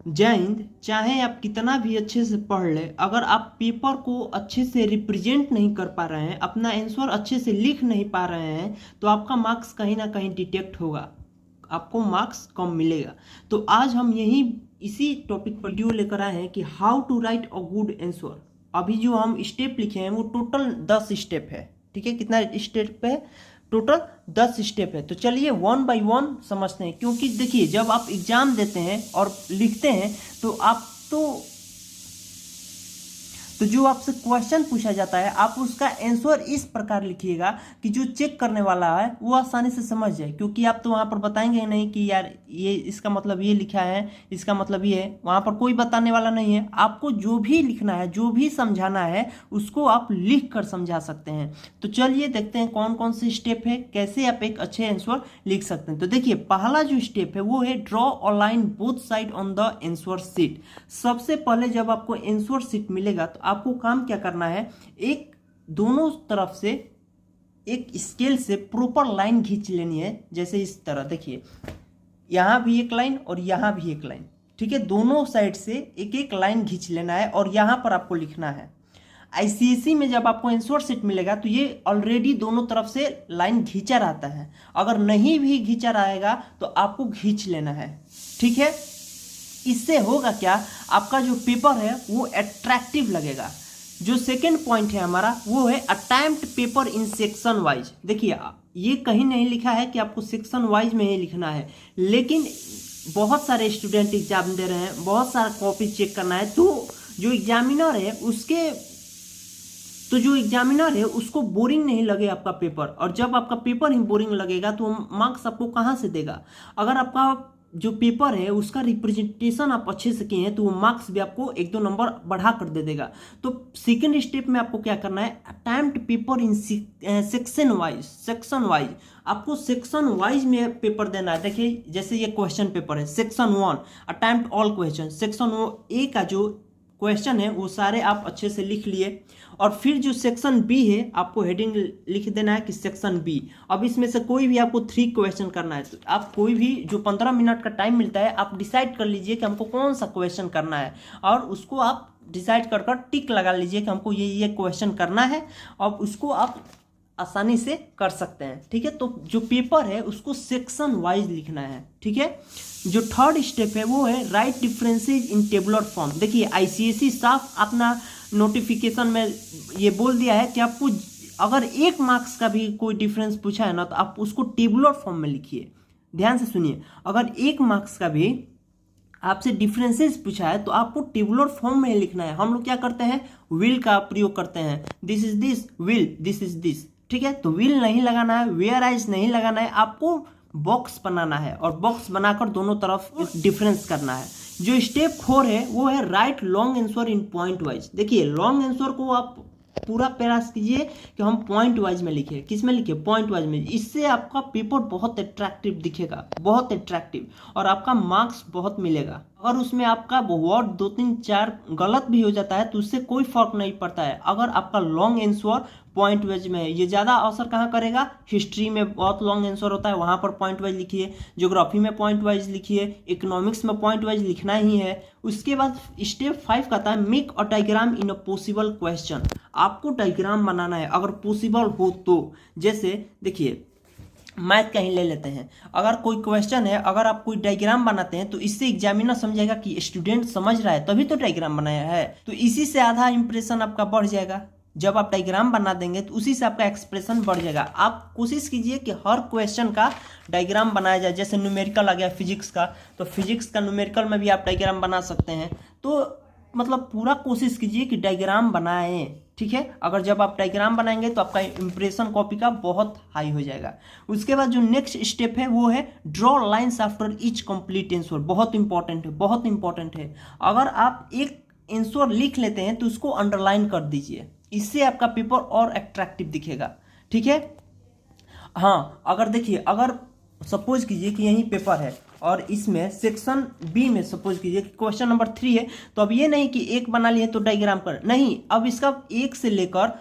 जय हिंद। चाहे आप कितना भी अच्छे से पढ़ ले, अगर आप पेपर को अच्छे से रिप्रेजेंट नहीं कर पा रहे हैं, अपना आंसर अच्छे से लिख नहीं पा रहे हैं, तो आपका मार्क्स कहीं ना कहीं डिटेक्ट होगा, आपको मार्क्स कम मिलेगा। तो आज हम इसी टॉपिक पर वीडियो लेकर आए हैं कि how to write a good answer. अभी जो हम स्टेप लिखे हैं वो टोटल 10 स्टेप है। ठीक है, कितना स्टेप है? टोटल 10 स्टेप है। तो चलिए वन बाय वन समझते हैं, क्योंकि देखिए जब आप एग्जाम देते हैं और लिखते हैं तो जो आपसे क्वेश्चन पूछा जाता है आप उसका आंसर इस प्रकार लिखिएगा कि जो चेक करने वाला है वो आसानी से समझ जाए। क्योंकि आप तो वहाँ पर बताएंगे नहीं कि यार ये इसका मतलब ये लिखा है, इसका मतलब ये है, वहाँ पर कोई बताने वाला नहीं है। आपको जो भी लिखना है, जो भी समझाना है, उसको आप लिख कर समझा सकते हैं। तो चलिए देखते हैं कौन कौन से स्टेप है, कैसे आप एक अच्छे आंसर लिख सकते हैं। तो देखिए पहला जो स्टेप है वो है draw a line both side on the answer sheet. सबसे पहले जब आपको आंसर शीट मिलेगा तो आपको काम क्या करना है, एक दोनों तरफ से एक स्केल से प्रॉपर लाइन खींच लेनी है। जैसे इस तरह देखिए, यहां भी एक लाइन और यहां भी एक लाइन। ठीक है, दोनों साइड से एक एक लाइन खींच लेना है और यहां पर आपको लिखना है। आईसीएसई में जब आपको आंसर शीट मिलेगा तो ये ऑलरेडी दोनों तरफ से लाइन खींचा रहता है। अगर नहीं भी खींचा रहेगा तो आपको खींच लेना है। ठीक है, इससे होगा क्या, आपका जो पेपर है वो अट्रैक्टिव लगेगा। जो सेकंड पॉइंट है हमारा वो है attempt paper in section wise. देखिए ये कहीं नहीं लिखा है कि आपको सेक्शन वाइज में ही लिखना है, लेकिन बहुत सारे स्टूडेंट एग्जाम दे रहे हैं, बहुत सारा कॉपी चेक करना है, तो जो एग्जामिनर है उसको बोरिंग नहीं लगे आपका पेपर। और जब आपका पेपर ही बोरिंग लगेगा तो मार्क्स आपको कहाँ से देगा? अगर आपका जो पेपर है उसका रिप्रेजेंटेशन आप अच्छे से किए हैं तो वो मार्क्स भी आपको 1-2 नंबर बढ़ा कर दे देगा। तो सेकंड स्टेप में आपको क्या करना है, attempt paper in section wise. आपको सेक्शन वाइज में पेपर देना है। देखिए जैसे ये क्वेश्चन पेपर है, section 1 attempt all question, section A का जो क्वेश्चन है वो सारे आप अच्छे से लिख लिए। और फिर जो सेक्शन बी है आपको हेडिंग लिख देना है कि सेक्शन बी। अब इसमें से कोई भी आपको 3 क्वेश्चन करना है, तो आप कोई भी जो 15 मिनट का टाइम मिलता है आप डिसाइड कर लीजिए कि हमको कौन सा क्वेश्चन करना है, और उसको आप डिसाइड कर कर टिक लगा लीजिए कि हमको ये क्वेश्चन करना है, और उसको आप आसानी से कर सकते हैं। ठीक है, तो जो पेपर है उसको सेक्शन वाइज लिखना है। ठीक है, जो थर्ड स्टेप है वो है right differences in tabular form. देखिए आईसीएसई साफ अपना नोटिफिकेशन में ये बोल दिया है कि आपको अगर 1 मार्क्स का भी कोई डिफरेंस पूछा है ना तो आप उसको टेबुलर फॉर्म में लिखिए। ध्यान से सुनिए, अगर 1 मार्क्स का भी आपसे डिफरेंसेस पूछा है तो आपको टेबुलर फॉर्म में लिखना है। हम लोग क्या करते हैं, विल का प्रयोग करते हैं, this is this will, this is this. ठीक है, तो विल नहीं लगाना है, वेयर आइज नहीं लगाना है, आपको बॉक्स बनाना है और बॉक्स बनाकर दोनों तरफ डिफरेंस करना है। जो स्टेप 4 है वो है right long answer in point wise. देखिए लॉन्ग आंसर को आप पूरा प्रयास कीजिए कि हम पॉइंट वाइज में लिखे। किस में लिखे? पॉइंट वाइज में। इससे आपका पेपर बहुत अट्रैक्टिव दिखेगा, बहुत अट्रैक्टिव, और आपका मार्क्स बहुत मिलेगा। अगर उसमें आपका वर्ड 2-3-4 गलत भी हो जाता है तो उससे कोई फर्क नहीं पड़ता है, अगर आपका लॉन्ग आंसर पॉइंट वाइज में है। ये ज़्यादा असर कहाँ करेगा? हिस्ट्री में बहुत लॉन्ग आंसर होता है, वहाँ पर पॉइंट वाइज लिखिए, ज्योग्राफी में पॉइंट वाइज लिखिए, इकोनॉमिक्स में पॉइंट वाइज लिखना ही है। उसके बाद स्टेप 5 कहता है make a diagram in a possible question. आपको डायग्राम बनाना है अगर पॉसिबल हो तो। जैसे देखिए मैथ का ही ले लेते हैं, अगर कोई क्वेश्चन है, अगर आप कोई डायग्राम बनाते हैं तो इससे एग्जामिनर समझेगा कि स्टूडेंट समझ रहा है तभी तो डायग्राम बनाया है, तो इसी से आधा इंप्रेशन आपका बढ़ जाएगा। जब आप डायग्राम बना देंगे तो उसी से आपका एक्सप्रेशन बढ़ जाएगा। आप कोशिश कीजिए कि हर क्वेश्चन का डायग्राम बनाया जाए। जैसे न्यूमेरिकल आ गया फिजिक्स का, तो फिजिक्स का न्यूमेरिकल में भी आप डायग्राम बना सकते हैं। तो मतलब पूरा कोशिश कीजिए कि डायग्राम बनाएं। ठीक है, अगर जब आप डायग्राम बनाएंगे तो आपका इंप्रेशन कॉपी का बहुत हाई हो जाएगा। उसके बाद जो नेक्स्ट स्टेप है वो है draw lines after each complete answer. बहुत इंपॉर्टेंट है, बहुत इंपॉर्टेंट है। अगर आप एक आंसर लिख लेते हैं तो उसको अंडरलाइन कर दीजिए, इससे आपका पेपर और अट्रैक्टिव दिखेगा। ठीक है, हाँ अगर देखिए, अगर सपोज कीजिए कि यही पेपर है और इसमें सेक्शन बी में सपोज कीजिए कि क्वेश्चन नंबर 3 है, तो अब ये नहीं कि एक बना लिए तो डायग्राम कर, नहीं, अब इसका 1 से लेकर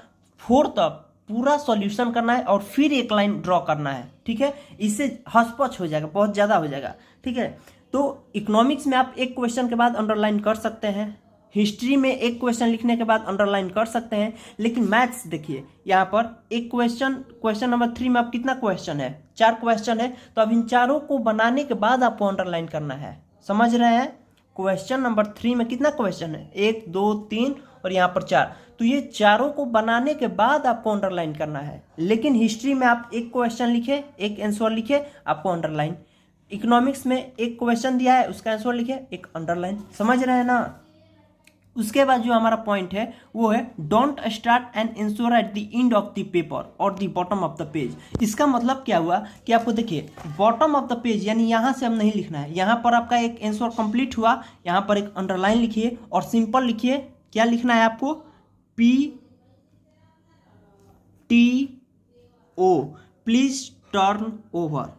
4 तक पूरा सॉल्यूशन करना है और फिर एक लाइन ड्रॉ करना है। ठीक है, इससे हचपच हो जाएगा, बहुत ज़्यादा हो जाएगा। ठीक है, तो इकोनॉमिक्स में आप एक क्वेश्चन के बाद अंडरलाइन कर सकते हैं, हिस्ट्री में एक क्वेश्चन लिखने के बाद अंडरलाइन कर सकते हैं, लेकिन मैथ्स देखिए यहाँ पर एक क्वेश्चन नंबर 3 में आप कितना क्वेश्चन है, 4 क्वेश्चन है, तो अब इन चारों को बनाने के बाद आपको अंडरलाइन करना है। समझ रहे हैं? क्वेश्चन नंबर 3 में कितना क्वेश्चन है, 1 2 3 और यहाँ पर 4, तो ये चारों को बनाने के बाद आपको अंडरलाइन करना है। लेकिन हिस्ट्री में आप एक क्वेश्चन लिखे, एक आंसर लिखे, आपको अंडरलाइन। इकोनॉमिक्स में एक क्वेश्चन दिया है, उसका आंसर लिखे, एक अंडरलाइन। समझ रहे हैं ना? उसके बाद जो हमारा पॉइंट है वो है don't start and answer at the end of the paper और the bottom of the page. इसका मतलब क्या हुआ कि आपको देखिए बॉटम ऑफ द पेज यानी यहाँ से हम नहीं लिखना है, यहाँ पर आपका एक आंसर कंप्लीट हुआ, यहाँ पर एक अंडरलाइन लिखिए और सिंपल लिखिए। क्या लिखना है आपको? PTO, please turn over.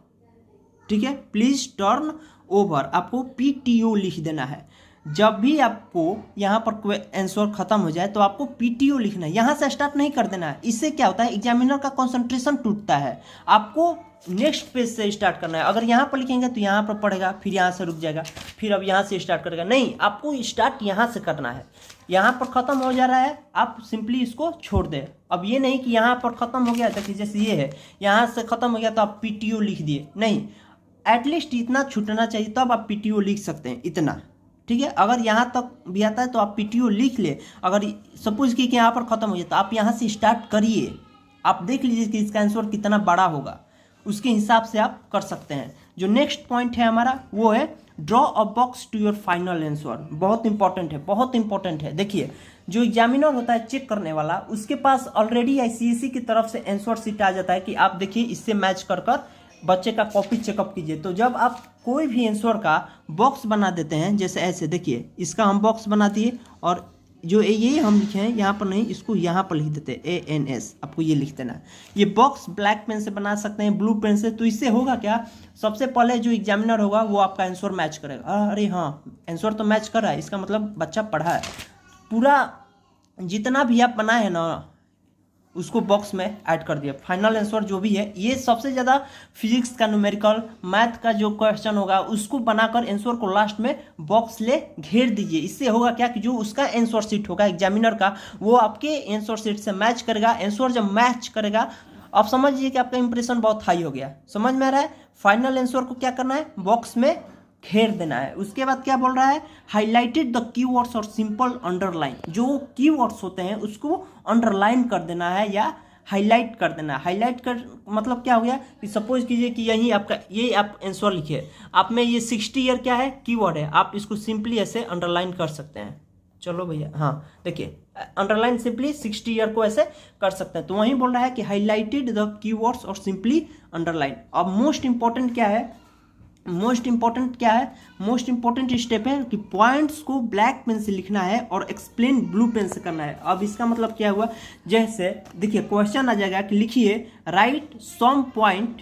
ठीक है, प्लीज टर्न ओवर, आपको PTO लिख देना है। जब भी आपको यहाँ पर आंसर खत्म हो जाए तो आपको PTO लिखना है, यहाँ से स्टार्ट नहीं कर देना है। इससे क्या होता है, एग्जामिनर का कंसंट्रेशन टूटता है। आपको नेक्स्ट पेज से स्टार्ट करना है। अगर यहाँ पर लिखेंगे तो यहाँ पर पढ़ेगा, फिर यहाँ से रुक जाएगा, फिर अब यहाँ से स्टार्ट करेगा। नहीं, आपको स्टार्ट यहाँ से करना है। यहाँ पर खत्म हो जा रहा है, आप सिंपली इसको छोड़ दें। अब ये नहीं कि यहाँ पर खत्म हो गया, देखिए जैसे ये है, यहाँ से खत्म हो गया तो आप PTO लिख दिए, नहीं, एटलीस्ट इतना छूटना चाहिए तब आप PTO लिख सकते हैं, इतना। ठीक है, अगर यहाँ तक भी आता है तो आप PTO लिख ले। अगर सपोज कि यहाँ पर खत्म हो जाए तो आप यहाँ से स्टार्ट करिए, आप देख लीजिए कि इसका आंसर कितना बड़ा होगा, उसके हिसाब से आप कर सकते हैं। जो नेक्स्ट पॉइंट है हमारा वो है draw a box to your final answer. बहुत इंपॉर्टेंट है, बहुत इंपॉर्टेंट है। देखिए जो एग्जामिनर होता है, चेक करने वाला, उसके पास ऑलरेडी ICSE की तरफ से आंसर शीट आ जाता है कि आप देखिए इससे मैच कर कर बच्चे का कॉपी चेकअप कीजिए। तो जब आप कोई भी आंसर का बॉक्स बना देते हैं, जैसे ऐसे देखिए इसका हम बॉक्स बना दिए और जो ये हम लिखे हैं यहाँ पर नहीं, इसको यहाँ पर लिख देते हैं ANS, आपको ये लिख देना है। ये बॉक्स ब्लैक पेन से बना सकते हैं, ब्लू पेन से। तो इससे होगा क्या, सबसे पहले जो एग्जामिनर होगा वो आपका आंसर मैच करेगा। अरे हाँ, आंसर तो मैच कर रहा है, इसका मतलब बच्चा पढ़ा है। पूरा जितना भी आप बनाए हैं ना उसको बॉक्स में ऐड कर दिया। फाइनल आंसर जो भी है, ये सबसे ज़्यादा फिजिक्स का न्यूमेरिकल, मैथ का जो क्वेश्चन होगा उसको बनाकर आंसर को लास्ट में बॉक्स ले घेर दीजिए। इससे होगा क्या कि जो उसका आंसर शीट होगा एग्जामिनर का, वो आपके आंसर शीट से मैच करेगा। आंसर जब मैच करेगा, आप समझिए कि आपका इंप्रेशन बहुत हाई हो गया। समझ में आ रहा है? फाइनल आंसर को क्या करना है, बॉक्स में घेर देना है। उसके बाद क्या बोल रहा है, हाईलाइटेड द कीवर्ड्स और सिंपल अंडरलाइन। जो कीवर्ड्स होते हैं उसको अंडरलाइन कर देना है या हाईलाइट कर देना है। हाईलाइट कर मतलब क्या हो गया कि सपोज कीजिए कि यही आपका ये आप आंसर लिखे, आप में ये 60 ईयर क्या है, कीवर्ड है, आप इसको सिंपली ऐसे अंडरलाइन कर सकते हैं। चलो भैया, हाँ देखिए अंडरलाइन सिंपली 60 ईयर को ऐसे कर सकते हैं। तो वहीं बोल रहा है कि हाईलाइटेड द कीवर्ड्स और सिंपली अंडरलाइन। अब मोस्ट इंपॉर्टेंट क्या है, मोस्ट इंपॉर्टेंट स्टेप है कि पॉइंट्स को ब्लैक पेन से लिखना है और एक्सप्लेन ब्लू पेन से करना है। अब इसका मतलब क्या हुआ, जैसे देखिए क्वेश्चन आ जाएगा कि लिखिए write some point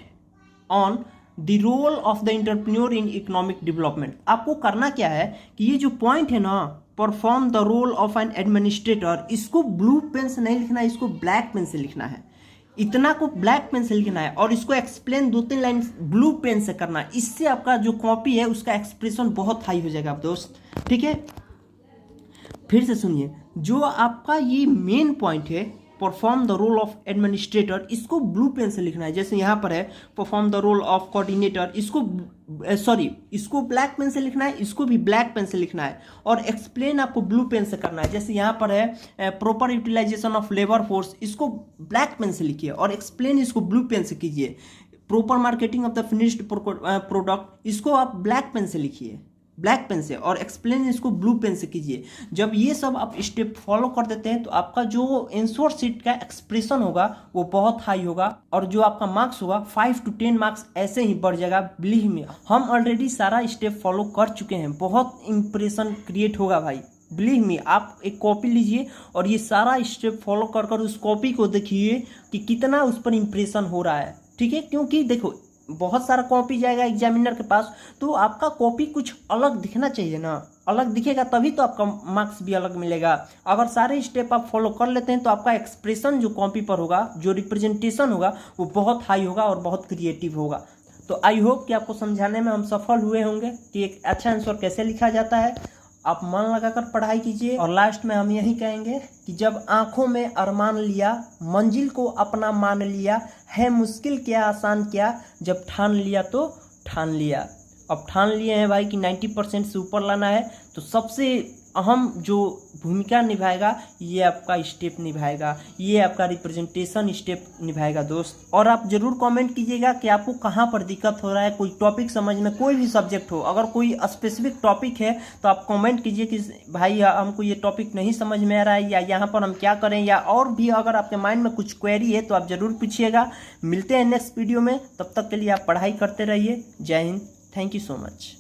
on the role of the entrepreneur in economic development. आपको करना क्या है कि ये जो पॉइंट है ना, perform the role of an administrator, इसको ब्लू पेन से नहीं लिखना है, इसको ब्लैक पेन से लिखना है। इतना को ब्लैक पेन से लिखना है और इसको एक्सप्लेन 2-3 लाइन ब्लू पेन से करना है। इससे आपका जो कॉपी है उसका एक्सप्रेशन बहुत हाई हो जाएगा आप दोस्त। ठीक है, फिर से सुनिए, जो आपका ये मेन पॉइंट है perform the role of administrator, इसको ब्लू पेन से लिखना है। जैसे यहाँ पर है perform the role of coordinator, इसको ब्लैक पेन से लिखना है, इसको भी ब्लैक पेन से लिखना है और एक्सप्लेन आपको ब्लू पेन से करना है। जैसे यहाँ पर है proper utilisation of labour force, इसको ब्लैक पेन से लिखिए और एक्सप्लेन इसको ब्लू पेन से कीजिए। Proper marketing of the finished product, इसको आप ब्लैक पेन से लिखिए, ब्लैक पेन से, और एक्सप्लेन इसको ब्लू पेन से कीजिए। जब ये सब आप स्टेप फॉलो कर देते हैं तो आपका जो आंसर शीट का एक्सप्रेशन होगा वो बहुत हाई होगा और जो आपका मार्क्स होगा 5 to 10 मार्क्स ऐसे ही बढ़ जाएगा। बिलीव में हम ऑलरेडी सारा स्टेप फॉलो कर चुके हैं, बहुत इंप्रेशन क्रिएट होगा भाई। बिलीव मी, आप एक कॉपी लीजिए और ये सारा स्टेप फॉलो कर कर उस कॉपी को देखिए कि कितना उस पर इंप्रेशन हो रहा है। ठीक है, क्योंकि देखो बहुत सारा कॉपी जाएगा एग्जामिनर के पास, तो आपका कॉपी कुछ अलग दिखना चाहिए ना, अलग दिखेगा तभी तो आपका मार्क्स भी अलग मिलेगा। अगर सारे स्टेप आप फॉलो कर लेते हैं तो आपका एक्सप्रेशन जो कॉपी पर होगा, जो रिप्रेजेंटेशन होगा वो बहुत हाई होगा और बहुत क्रिएटिव होगा। तो आई होप कि आपको समझाने में हम सफल हुए होंगे कि एक अच्छा आंसर कैसे लिखा जाता है। आप मन लगाकर पढ़ाई कीजिए। और लास्ट में हम यही कहेंगे कि जब आंखों में अरमान लिया, मंजिल को अपना मान लिया, है मुश्किल क्या आसान क्या, जब ठान लिया तो ठान लिया। अब ठान लिए हैं भाई कि 90% से ऊपर लाना है, तो सबसे अहम जो भूमिका निभाएगा ये आपका स्टेप निभाएगा, ये आपका रिप्रेजेंटेशन स्टेप निभाएगा दोस्त। और आप जरूर कमेंट कीजिएगा कि आपको कहाँ पर दिक्कत हो रहा है, कोई टॉपिक समझ में, कोई भी सब्जेक्ट हो, अगर कोई स्पेसिफिक टॉपिक है तो आप कमेंट कीजिए कि भाई हमको ये टॉपिक नहीं समझ में आ रहा है, या यहाँ पर हम क्या करें, या और भी अगर आपके माइंड में कुछ क्वेरी है तो आप जरूर पूछिएगा। मिलते हैं नेक्स्ट वीडियो में, तब तक के लिए आप पढ़ाई करते रहिए। जय Hind, thank you so much.